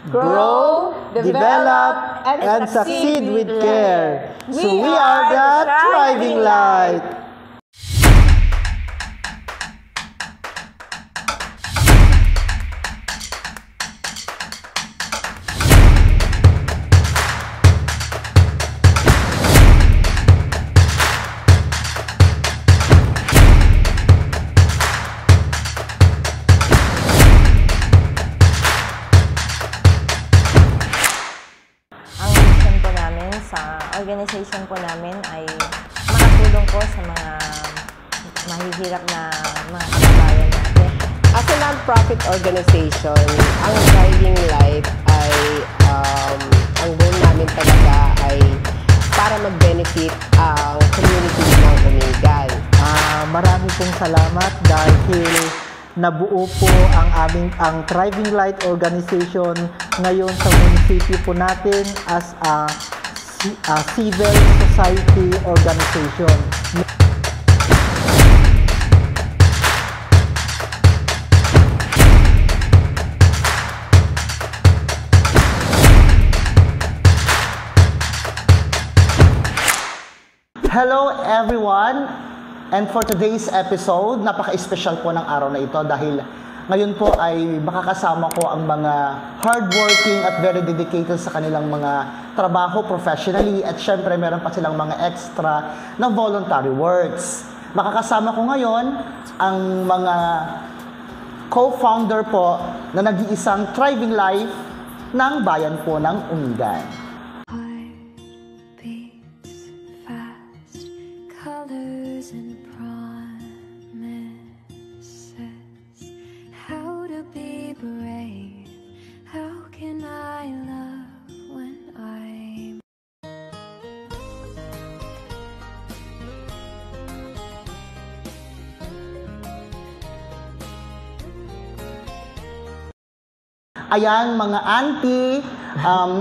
grow, develop, and succeed with care. So we are the Thriving Light. Organization po namin ay makatulong po sa mga mahihirap na mga kababayan natin. As a non-profit organization, ang Thriving Light ay ang goal namin talaga ay para mag-benefit ang community ng Umingan. Marami pong salamat dahil nabuo po ang Thriving Light Organization ngayon sa munisipyo po natin as a civil society organization. Hello everyone! And for today's episode, napaka-special po ng araw na ito dahil ngayon po ay makakasama ko ang mga hardworking at very dedicated sa kanilang mga trabaho professionally at syempre meron pa silang mga extra na voluntary works. Makakasama ko ngayon ang mga co-founder po na nag-iisang Thriving Life ng bayan po ng Umingan. Ayan, mga auntie,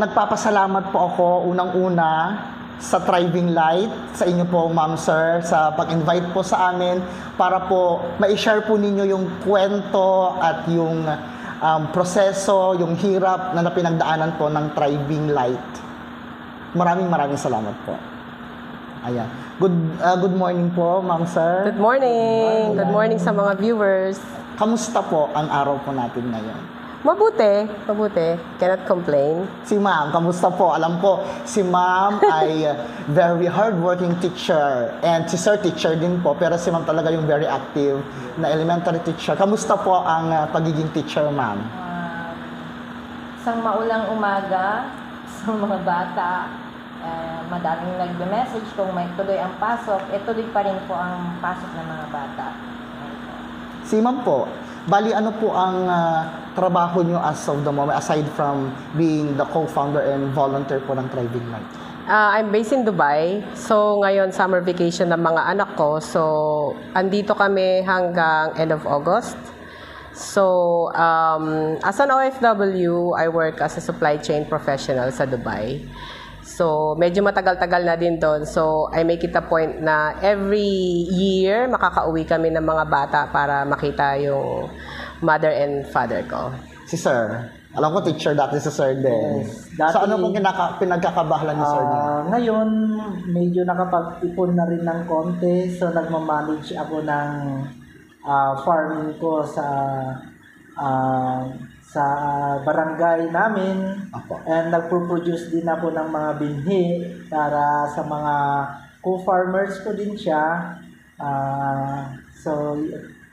nagpapasalamat po ako unang-una sa Thriving Light, sa inyo po, ma'am, sir, sa pag-invite po sa amin para po ma-share po ninyo yung kwento at yung proseso, yung hirap na pinagdaanan po ng Thriving Light. Maraming salamat po. Ayan. Good morning po, ma'am, sir. Good morning. Good morning sa mga viewers. Kamusta po ang araw po natin ngayon? Mabuti. Cannot complain. Si ma'am, kamusta po? Alam ko, si ma'am ay very hardworking teacher and si sir teacher din po, pero si ma'am talaga yung very active na elementary teacher. Kamusta po ang pagiging teacher, ma'am? Isang maulang umaga sa mga bata, madaming nagbe-message kung may tuloy ang pasok, tuloy pa rin po ang pasok ng mga bata. Si ma'am po, bali ano po ang trabaho nyo as of the moment, aside from being the co-founder and volunteer po ng Thriving Light? I'm based in Dubai. So, ngayon, summer vacation ng mga anak ko. So, andito kami hanggang end of August. So, as an OFW, I work as a supply chain professional sa Dubai. So, medyo matagal-tagal na din doon. So, I make it a point na every year, makakauwi kami ng mga bata para makita yung mother and father ko. Si sir, alam ko teacher dati si sir din. Yes, dati, so, ano pong pinagkakabahalan ni sir niya? Ngayon, medyo nakapag-ipon na rin ng konti. So, nagmamanage ako ng farming ko sa barangay namin. Apo. And nagpo-produce din ako ng mga binhi para sa mga co-farmers ko din siya.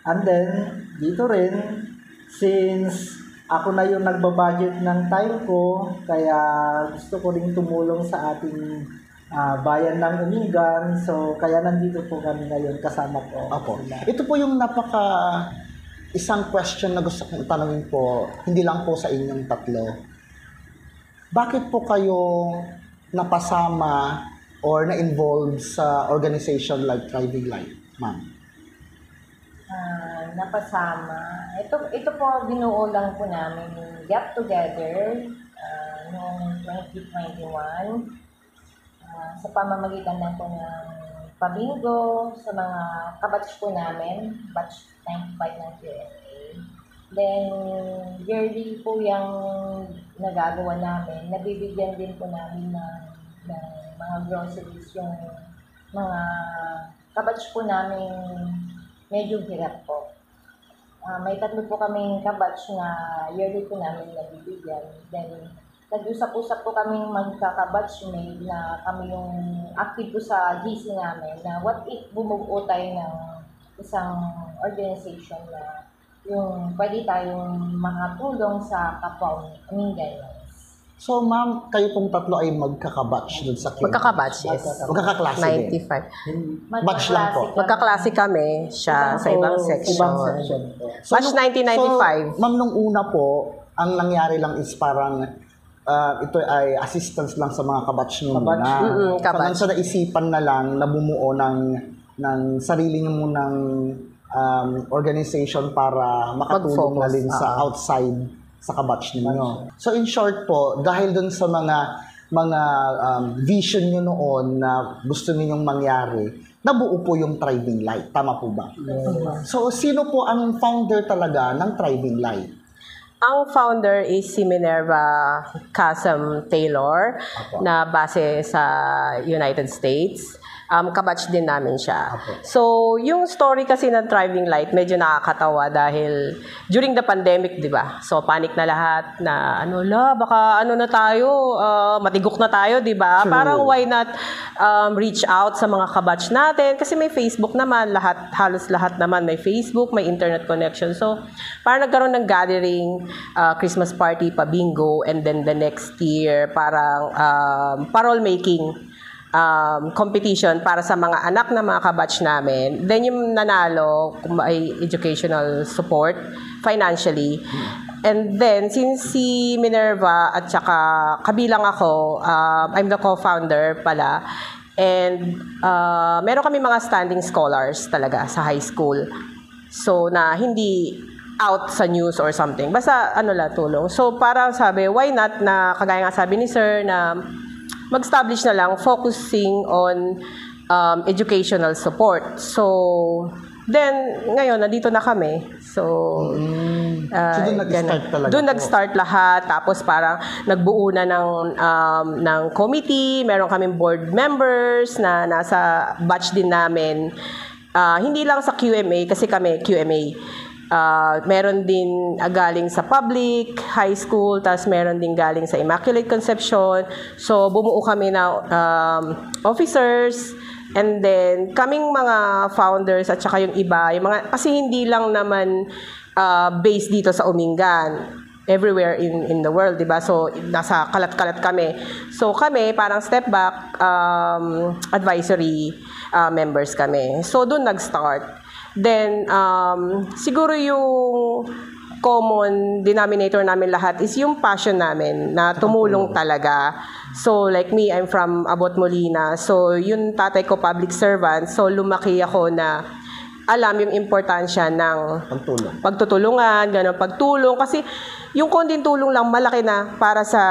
And then dito rin, since ako na yung nagbabudget ng time ko, kaya gusto ko rin tumulong sa ating bayan ng Umingan. So kaya nandito po kami ngayon kasama ko. Apo. Ito po yung isang question na gusto kong itanongin po, hindi lang po sa inyong tatlo. Bakit po kayo napasama or na-involve sa organization like Thriving Light, ma'am? Napasama. Ito po, binuo lang po namin yung Get Together noong 2021 sa pamamagitan lang po ng pabingo sa mga kabatch po namin, batch 95 ng QSA. Then, yearly po yung nagagawa namin, nabibigyan din po namin ng mga groceries yung mga kabatch po namin medyo hirap po. May 3 po kaming kabatch na yearly po namin nabibigyan. Then, nag-usap-usap po kaming magkakabatchmate na kami yung active po sa GC namin na what if bumubuo tayo ng isang organization na yung pwede tayong makatulong sa kapwa Mindanao. So, ma'am, kayo pong tatlo ay magkakabatch dun sa QMA? Magkakabatch, yes. Magkakaklase din? 95. Batch lang po. Magkaklase kami siya sa ibang section. Ibang section po. Batch 1995. So, ma'am, nung una po, ang nangyari lang is parang ito ay assistance lang sa mga kabatch nyo Kabatch. muna. Kabatch. So, sa naisipan na lang na bumuo ng sarili nyo munang organization para makatulong na Mag-focus. rin sa outside sa kabatch ninyo. So, in short po, dahil dun sa mga vision nyo noon na gusto ninyong mangyari, nabuo po yung Thriving Light. Tama po ba? So, sino po ang founder talaga ng Thriving Light? Ang founder is si Minerva Casam Taylor na base sa United States. Kabatch din namin siya. So, yung story kasi ng Thriving Light medyo nakakatawa dahil during the pandemic, di ba? So, panic na lahat na baka na tayo, matigok na tayo, di ba? Parang why not reach out sa mga kabatch natin? Kasi may Facebook naman, halos lahat naman may Facebook, may internet connection. So, parang nagkaroon ng gathering, Christmas party, pa-bingo, and then the next year, parang parole making competition para sa mga anak na mga kabatch namin. Then yung nanalo, may educational support financially. And then, since si Minerva at saka kabilang ako, I'm the co-founder pala. And meron kami mga standing scholars talaga sa high school. So, na hindi out sa news or something. Basta tulong. So, parang sabi, why not na, kagaya nga sabi ni Sir, na mag-establish na lang focusing on educational support. So, then, ngayon, nandito na kami. So, doon nag-start talaga doon po. nag-start lahat. Tapos parang nagbuo na ng committee. Meron kaming board members na nasa batch din namin. Hindi lang sa QMA, kasi kami QMA. Meron din galing sa public, high school, tapos meron din galing sa Immaculate Conception. So, bumuo kami na officers, and then kaming mga founders at saka yung iba, yung mga, kasi hindi lang naman based dito sa Umingan, everywhere in the world, diba? So, nasa kalat-kalat kami. So, kami, parang step back, advisory members kami. So, doon nag-start. Then, siguro yung common denominator namin lahat is yung passion namin na tumulong talaga. So, like me, I'm from Abot Molina. So, yung tatay ko, public servant. So, lumaki ako na alam yung importansya ng pagtutulungan, pagtulong. Kasi, yung konting tulong lang, malaki na para sa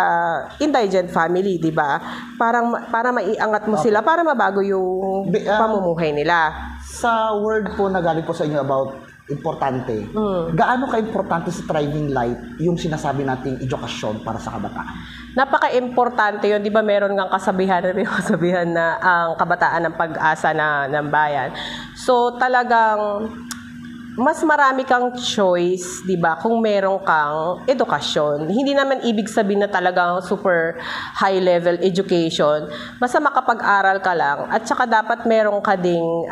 indigent family, di ba? Para maiangat mo sila, para mabago yung pamumuhay nila. Sa word po na galing po sa inyo about importante, gaano ka-importante sa Thriving Light yung sinasabi nating edukasyon para sa kabataan? Napaka-importante yun. Di ba meron ngang kasabihan na ang kabataan ng pag-asa ng bayan. So talagang mas marami kang choice, 'di ba, kung meron kang edukasyon. Hindi naman ibig sabihin na talagang super high level education. Basta makapag-aral ka lang at saka dapat meron ka ding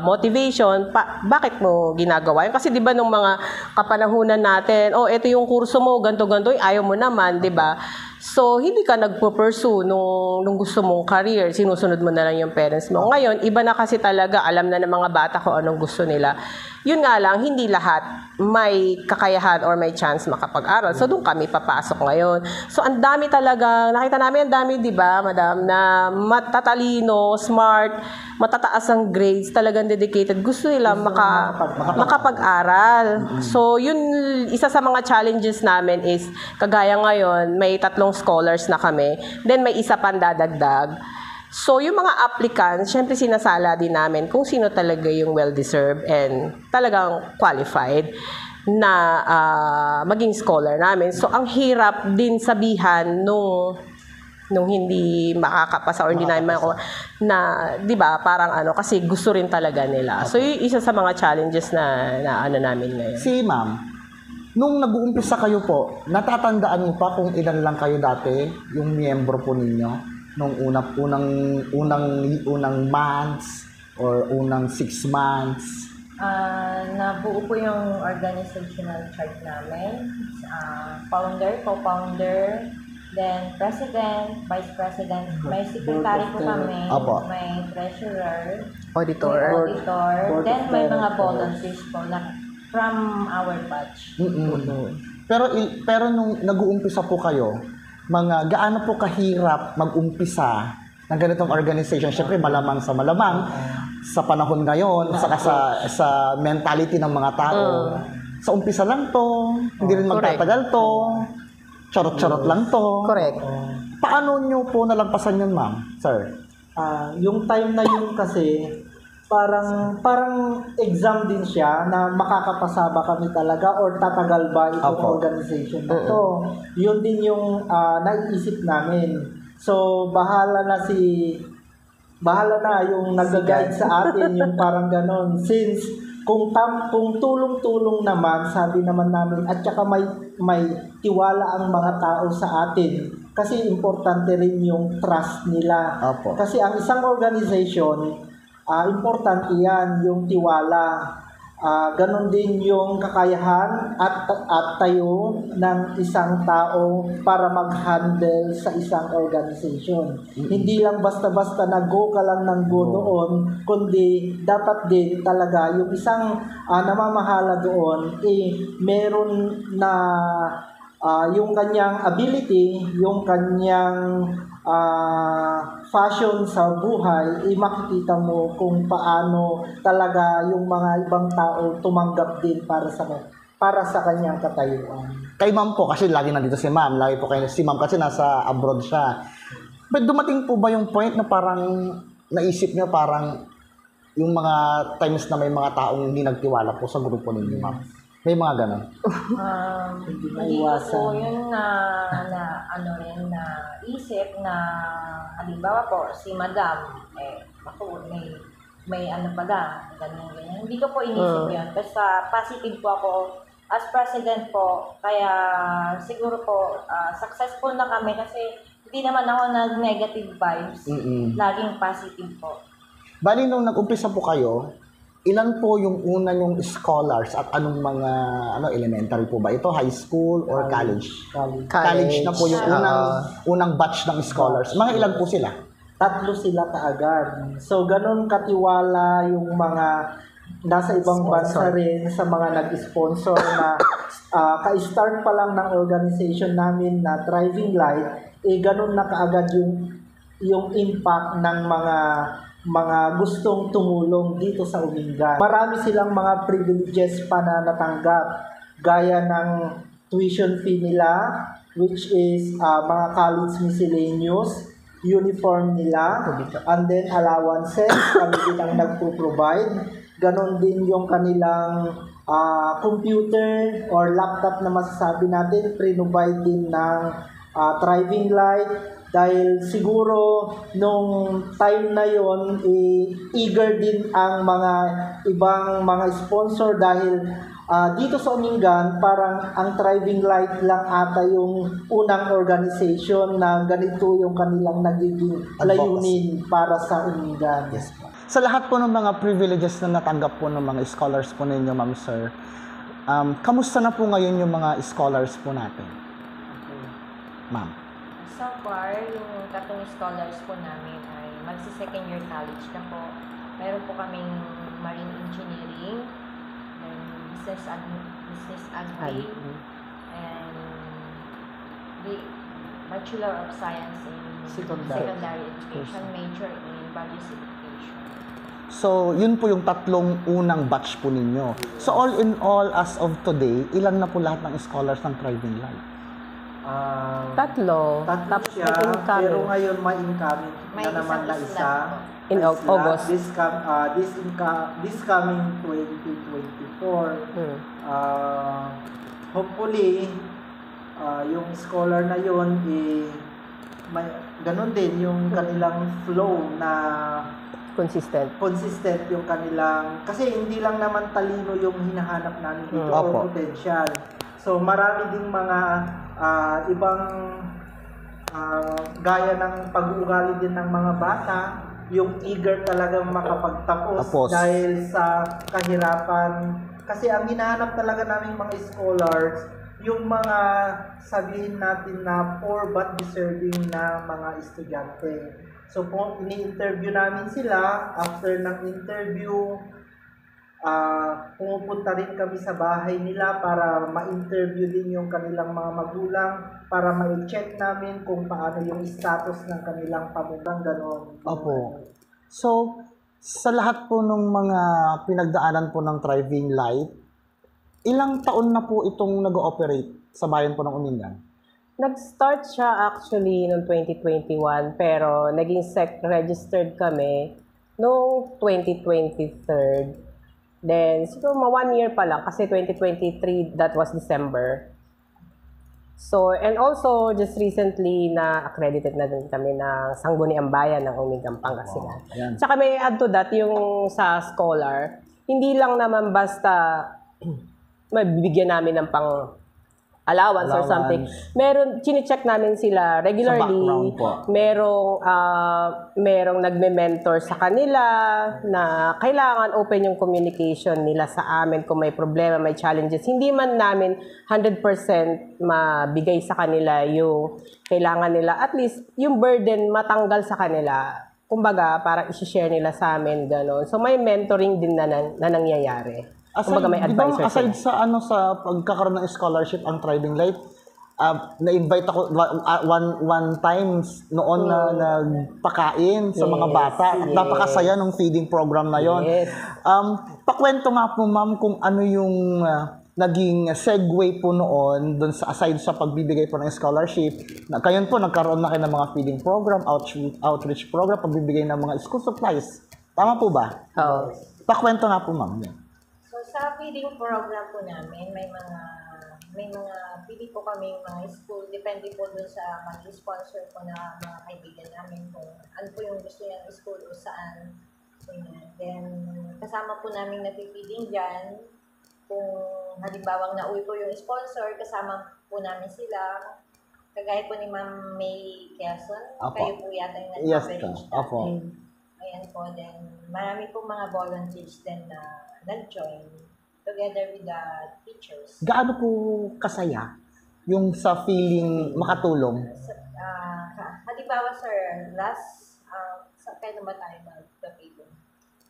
motivation, bakit mo ginagawa yun? Kasi 'di ba nung mga kapanahunan natin, ito yung kurso mo, ganto, ayaw mo naman, 'di ba? So, hindi ka nagpo-pursue nung gusto mong career. Sinusunod mo na lang yung parents mo. Ngayon, iba na kasi talaga. Alam na ng mga bata kung anong gusto nila. Yun nga lang, hindi lahat may kakayahan or may chance makapag-aral. So, doon kami papasok ngayon. So, ang dami talaga. Nakita namin ang dami, di ba, madam, na matatalino, smart, matataas ang grades, talagang dedicated. Gusto nila makapag-aral. So, yun, isa sa mga challenges namin is, kagaya ngayon, may 3 scholars na kami. Then, may isa pang dadagdag. So, yung mga applicants, syempre sinasala din namin kung sino talaga yung well-deserved and talagang qualified. maging scholar namin. So, ang hirap din sabihan nung hindi makakapasa or hindi namin na, di ba, parang kasi gusto rin talaga nila. So, yung isa sa mga challenges na namin ngayon. Si ma'am, nung nag-uumpisa kayo po, natatandaan mo pa kung ilan lang kayo dati, yung miyembro po ninyo, nung unang months or unang 6 months? Nabuo po yung organizational chart namin. Founder, co-founder, then president, vice president, may secretary po kami, Apo. may treasurer, Auditor. may auditor, Board then of may mga directors. volunteers po na from our batch. Pero nung nag-uumpisa po kayo, gaano po kahirap mag-umpisa ng ganitong organization? Siyempre, malamang sa panahon ngayon, saka sa mentality ng mga tao. Sa umpisa lang to, hindi rin magtatagal to, charot-charot lang to. Correct. Paano nyo po nalagpasan yun, ma'am, sir? Yung time na yun kasi, parang exam din siya na makakapasa ba kami talaga or tatagal ba itong Opo. organization na to. Yun din yung naiisip namin. So, bahala na yung nag-guide sa atin, yung parang ganon. Since, kung tulong-tulong naman, sabi naman namin, at saka may tiwala ang mga tao sa atin. Kasi importante rin yung trust nila. Opo. Kasi ang isang organization, importante yan, yung tiwala. Ganon din yung kakayahan at tayo ng isang tao para mag-handle sa isang organization. Hindi lang basta-basta na-go ka lang ng go doon, kundi dapat din talaga yung isang namamahala doon, meron na yung kanyang ability, yung kanyang fashion sa buhay, makikita mo kung paano talaga yung mga ibang tao tumanggap din para sa kanyang katayuan. Kay ma'am po, kasi lagi nandito si ma'am. Lagi po kayo, si ma'am kasi nasa abroad siya. But dumating po ba yung point na parang naisip niyo parang yung mga times na may mga taong hindi nagtiwala po sa grupo ninyo, ma'am? May mga ganun. Hindi Hindi ko maiwasan. po yun na isip na halimbawa po si Madam ako may pala ganyan. Hindi ko po inisip yun. Basta positive po ako as president po, kaya siguro po successful na kami kasi hindi naman ako nag-negative vibes. Laging positive po. Bali, nung nag-umpisa po kayo, ilan po yung una yung scholars at anong mga elementary po ba ito? High school or college? College na po yung unang batch ng scholars. Mga ilan po sila? 3 sila kaagad. So, ganun katiwala yung mga nasa ibang bansa rin sa mga nag-sponsor na ka-start pa lang ng organization namin na Thriving Light, ganun na kaagad yung impact ng mga gustong tumulong dito sa Umingan. Marami silang mga privileges pa na natanggap, gaya ng tuition fee nila, which is mga college miscellaneous, uniform nila, and then allowances, kami din ang nagpo-provide. Ganon din yung kanilang computer or laptop na masasabi natin, pre-provide din ng Thriving Light. Dahil siguro nung time na yon, eager din ang mga ibang mga sponsor dahil dito sa Umingan, parang ang Thriving Light lang ata yung unang organization na ganito yung kanilang nagiging layunin para sa Umingan. Yes po. Sa lahat po ng mga privileges na natanggap po ng mga scholars po ninyo, ma'am sir, kamusta na po ngayon yung mga scholars po natin? Ma'am. So far, yung 3 scholars po namin ay magsi-second year college na po. Meron po kaming marine engineering, then business admin, and the Bachelor of Science in Secondary Education, major in Values Education. So, yun po yung 3 unang batch po ninyo. So, all in all, as of today, ilan na po lahat ng scholars ng Thriving Light? 3. Tatlo siya, incoming. pero ngayon may incoming May na naman na isang isa. In August. This coming 2024. Hmm. Hopefully, yung scholar na yun, may, ganun din yung kanilang flow na consistent yung kanilang, kasi hindi lang naman talino yung hinahanap namin dito or potential. So marami ding mga ibang gaya ng pag-uugali din ng mga bata, yung eager talagang makapagtapos dahil sa kahirapan. Kasi ang hinahanap talaga naming mga scholars, yung mga sabihin natin na poor but deserving na mga estudyante. So kung ini-interview namin sila, after ng interview, pumupunta rin kami sa bahay nila para ma-interview din yung kanilang mga magulang, para ma-check namin kung paano yung status ng kanilang pamumulang gano'n. Opo. So, sa lahat po ng mga pinagdaanan po ng Thriving Light, ilang taon na po itong nag-ooperate sa bayan po ng Umingan? Nag-start siya actually noong 2021 pero naging SEC-registered kami noong 2023. Then, siguro 1 year pa lang kasi 2023, that was December. So, and also, just recently na-accredited na din kami ng Sangguniang Bayan ng Umingan, Pangasinan. Ayan. Tsaka may add to that yung sa scholar, hindi lang naman basta mabibigyan namin ng pang allowance or something. Meron, chine-check namin sila regularly. Merong nagme-mentor sa kanila na kailangan open yung communication nila sa amin kung may problema, may challenges. Hindi man namin 100% mabigay sa kanila yung kailangan nila. At least, yung burden matanggal sa kanila. Kumbaga, para i-share nila sa amin, gano'n. So, may mentoring din na nangyayari. Aside, may di ba, advisor aside sa sa pagkakaroon ng scholarship ang Thriving Light, na-invite ako one times noon na nagpakain sa mga bata. At napakasaya ng feeding program na yon. Yes. Pakwento nga po ma'am kung ano yung naging segue po noon doon sa aside sa pagbibigay po ng scholarship. Kayon po nagkaroon na kayo ng mga feeding program, outreach program, pagbibigay ng mga school supplies. Tama po ba? Oo. Pakwento nga po ma'am. Sa feeding program po namin, may mga pili po kami mga school, depende po dun sa mag-sponsor po na mga kaibigan namin kung ano po yung gusto niyang school o saan. So, then, kasama po namin napipiding dyan. Kung halimbawang nauwi po yung sponsor, kasama po namin sila. Kagaya po ni Ma'am May Quezon, kayo po yata yung nag-coverage natin. Ayan po, then marami po mga volunteers din na nag-join together with the teachers. Gaano po kasaya yung sa feeling makatulong? Halimbawa, sir, kailan ba tayo mag-tapilong?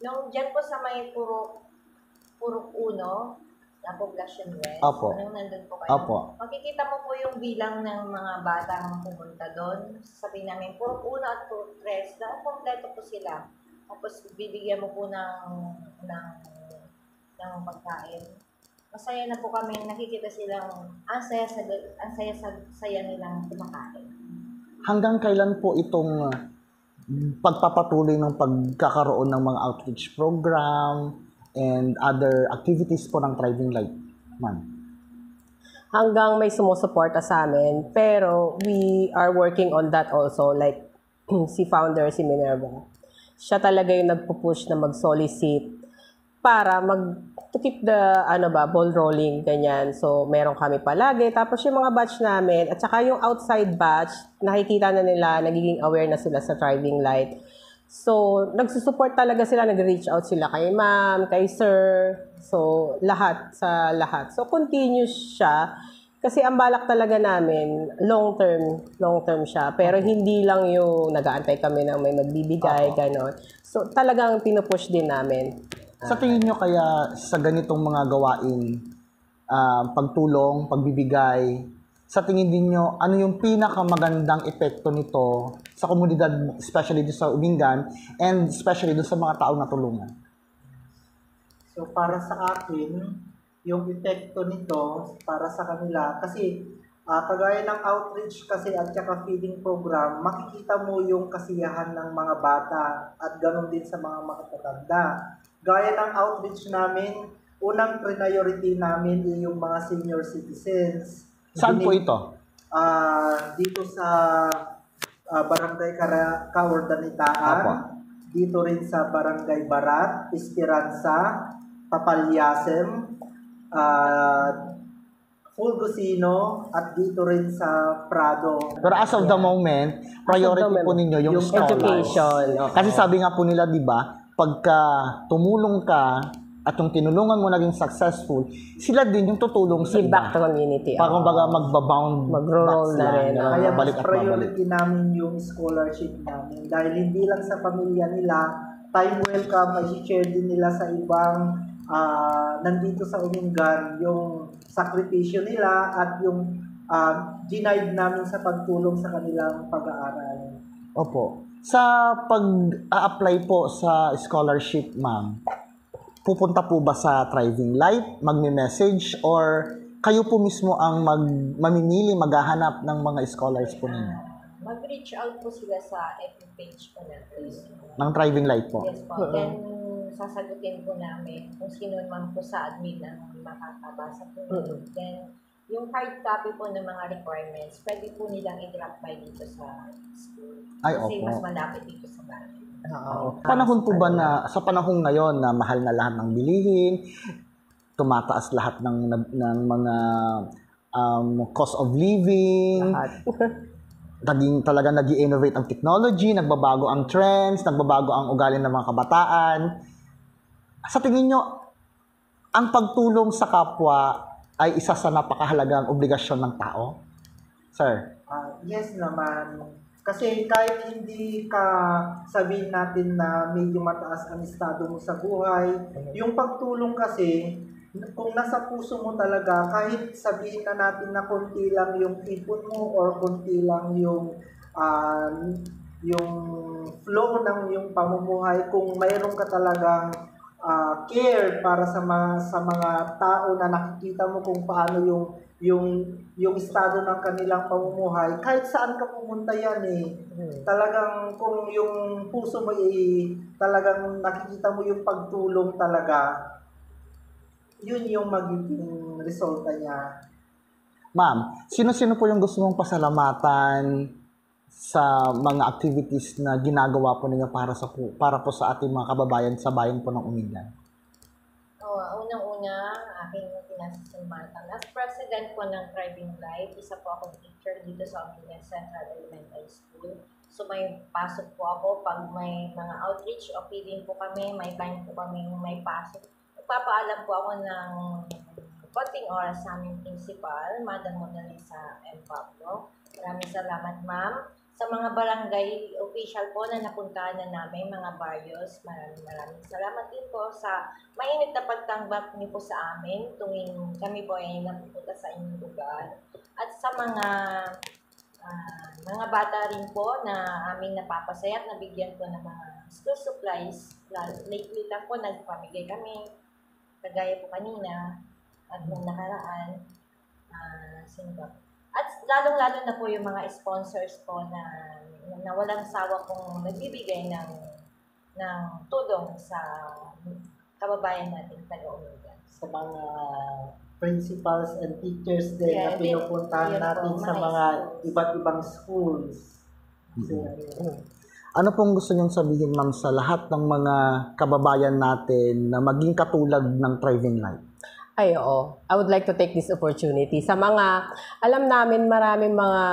Nung dyan po sa may Purok Uno, na Poblacion West, nung nandun po kayo, makikita mo po yung bilang ng mga batang pumunta doon. Sabihin namin, Purok Uno at Purok 3, na kompleto po sila. Tapos bibigyan mo po ng pagkain. Masaya na po kami, nakikita silang ang saya nilang kumakain. Hanggang kailan po itong pagpapatuloy ng pagkakaroon ng mga outreach program and other activities po ng Thriving Light, ma'am? Hanggang may sumusuporta sa amin, pero we are working on that also, like si founder, si Minerva. Siya talaga yung nagpo-push na mag-solicit para to keep the ball rolling, ganyan. So, meron kami palagi. Tapos yung mga batch namin, at saka yung outside batch, nakikita na nila, nagiging aware na sila sa Thriving Light. So, nagsusupport talaga sila, nag-reach out sila kay ma'am, kay sir. So, lahat. So, continuous siya. Kasi ang balak talaga namin, long term siya. Pero hindi lang yung nag-aantay kami na may magbibigay, gano'n. So, talagang pinupush din namin. Sa tingin nyo kaya sa ganitong mga gawain, pagtulong, pagbibigay, sa tingin din nyo, ano yung pinakamagandang epekto nito sa komunidad, especially dito sa Umingan, and especially dito sa mga taong natulungan? So para sa akin, yung epekto nito para sa kanila, kasi Kagaya ng outreach kasi at saka feeding program, makikita mo yung kasiyahan ng mga bata at ganoon din sa mga makatatanda. Gaya ng outreach namin, unang priority namin ay yung mga senior citizens. Saan po ito? Dito sa Barangay Kaordanitaan, Apo. dito rin sa Barangay Barat, Esperanza, Papalyasem, Fulgocino, at dito rin sa Prado. Pero as of the moment, priority moment, po ninyo yung yung scholars. education. Oo. Kasi sabi nga po nila, di ba, pagka tumulong ka at yung tinulungan mo naging successful, sila din yung tutulong sa Give back to iba. community. Para kumbaga magbabound Magro-roll na rin, oo. Kaya balik mas at babalik. priority namin yung scholarship namin. Dahil hindi lang sa pamilya nila, time welcome, i-share din nila sa ibang nandito sa Umingan, yung sakripisyo nila at yung denied namin sa pagtulong sa kanilang pag-aaral. Opo. Sa pag-a-apply po sa scholarship, ma'am, pupunta po ba sa Thriving Light, magme-message, or kayo po mismo ang mamimili, maghahanap ng mga scholars po ninyo? Mag-reach out po sila sa FB page po natin. Ng Thriving Light po? Yes po. Then, sasagutin po namin kung sino man po sa admin ang makakabasa po. Then, yung hard copy po ng mga requirements, pwede po nilang i-drop by dito sa school. Ay, Kasi opo. mas malapit dito sa bahay. Oo. Panahon po ba na, sa panahon ngayon na mahal na lahat ng bilihin, tumataas lahat ng mga cost of living, Lahat. talaga nag-i-innovate ang technology, nagbabago ang trends, nagbabago ang ugali ng mga kabataan. Sa tingin nyo, ang pagtulong sa kapwa ay isa sa napakahalagang obligasyon ng tao? Sir? Yes naman. Kasi kahit hindi ka sabihin natin na medyo mataas ang estado mo sa buhay, yung pagtulong kasi, kung nasa puso mo talaga, kahit sabihin na natin na konti lang yung ipon mo or konti lang yung flow ng yung pamumuhay, kung mayroon ka talagang care para sa mga tao na nakikita mo kung paano yung estado ng kanilang pamumuhay, kahit saan ka pumunta yan talagang kung yung puso mo talagang nakikita mo yung pagtulong talaga, yun yung magiging resulta niya. Ma'am, sino-sino po yung gusto mong pasalamatan sa mga activities na ginagawa po ninyo para po sa ating mga kababayan sa bayan po ng Umingan? Unang-una, aking pinasasalamatan. As president po ng Thriving Light, isa po akong teacher dito sa Umingan Central Elementary School. So may pasok po ako pag may mga outreach o feeding po kami, may time po kami may pasok. Nagpapaalam po ako ng konting oras sa aming principal, Madam Mona Lisa M. Pablo. Maraming salamat, ma'am. Sa mga barangay official po na napuntahan na namin, mga barrios, maraming salamat din po sa mainit na pagtanggap niyo po sa amin tuwing kami po ay napupunta sa inyong lugar. At sa mga bata rin po na aming napapasaya at nabigyan po ng mga school supplies. Lately lang po nagpamigay kami, kagaya po kanina at nung nakaraan. Sino ba? At lalong-lalo na po yung mga sponsors po na walang sawa pong nagbibigay ng tulong sa kababayan natin taga-Umingan. Sa mga principals and teachers din Yeah, na pinupuntahan yun natin po, sa mga mga schools. iba't ibang schools. Ano pong gusto nyong sabihin, ma'am, sa lahat ng mga kababayan natin na maging katulad ng Thriving Light? Ay, oo. I would like to take this opportunity. Sa mga, alam namin maraming mga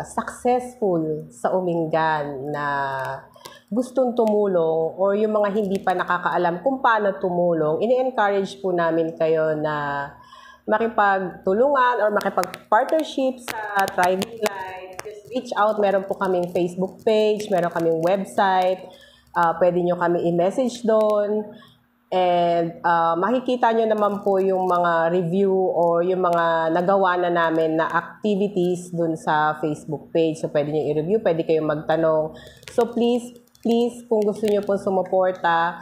successful sa Umingan na gustong tumulong or yung mga hindi pa nakakaalam kung paano tumulong, ini-encourage po namin kayo na makipagtulungan or makipag-partnership sa Thriving Light. Just reach out. Meron po kaming Facebook page, meron kaming website. Pwede nyo kami i-message doon. And makikita nyo naman po yung mga review or yung mga nagawa na namin na activities dun sa Facebook page. So, pwede nyo i-review, pwede kayong magtanong. So, please, kung gusto nyo po sumuporta,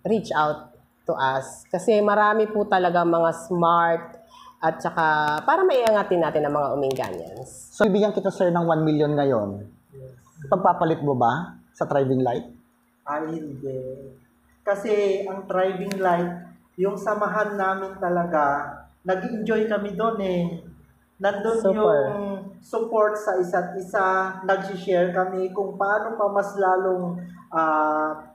reach out to us. Kasi marami po talaga mga smart At saka, para maiangatin natin ang mga Omingganians. So, ibigyan kita, sir, ng 1 million ngayon. Pagpapalit mo ba sa driving light? Ay, hindi. Kasi ang driving light, yung samahan namin talaga, nag-enjoy kami doon eh. Nandun Super. yung support sa isa't isa, nag-share kami kung paano pa mas lalong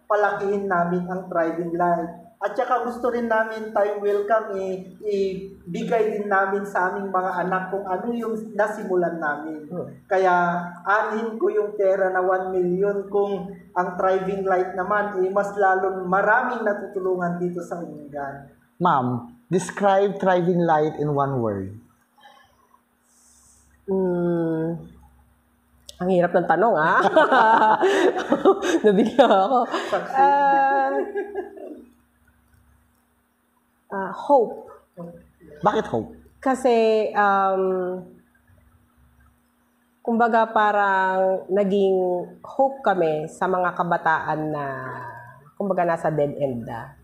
palakihin namin ang driving light. At saka gusto rin namin tayong welcome ibigay din namin sa aming mga anak kung ano yung nasimulan namin. Kaya anin ko yung pera na 1 million kung ang driving light naman mas lalong maraming natutulungan dito sa Umingan. Ma'am, describe driving light in one word. Ang hirap ng tanong, ah. Nabigla ako. Hope. Bakit hope? Kasi, kumbaga parang naging hope kami sa mga kabataan na, kumbaga nasa dead end na.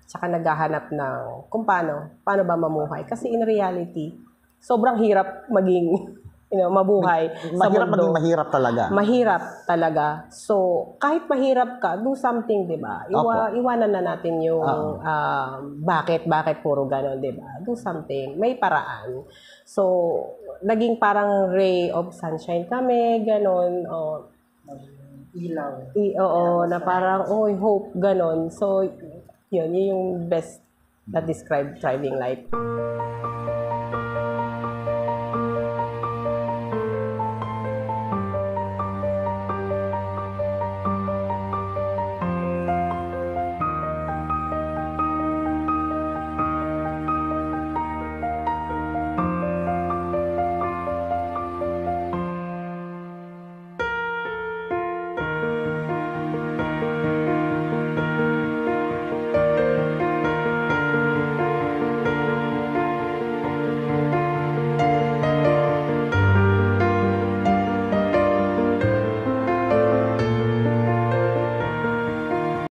Tsaka naghahanap ng kung paano ba mamuhay. Kasi in reality, sobrang hirap maging, mabuhay sa Mahirap mundo. maging mahirap talaga. Mahirap talaga. So, kahit mahirap ka, do something, di ba? Opo. Iwanan na natin yung bakit puro gano'n, di ba? Do something. May paraan. So, naging parang ray of sunshine kami, gano'n. Ilaw. Oo, na parang, hope, gano'n. So, yun yung best na describe driving light.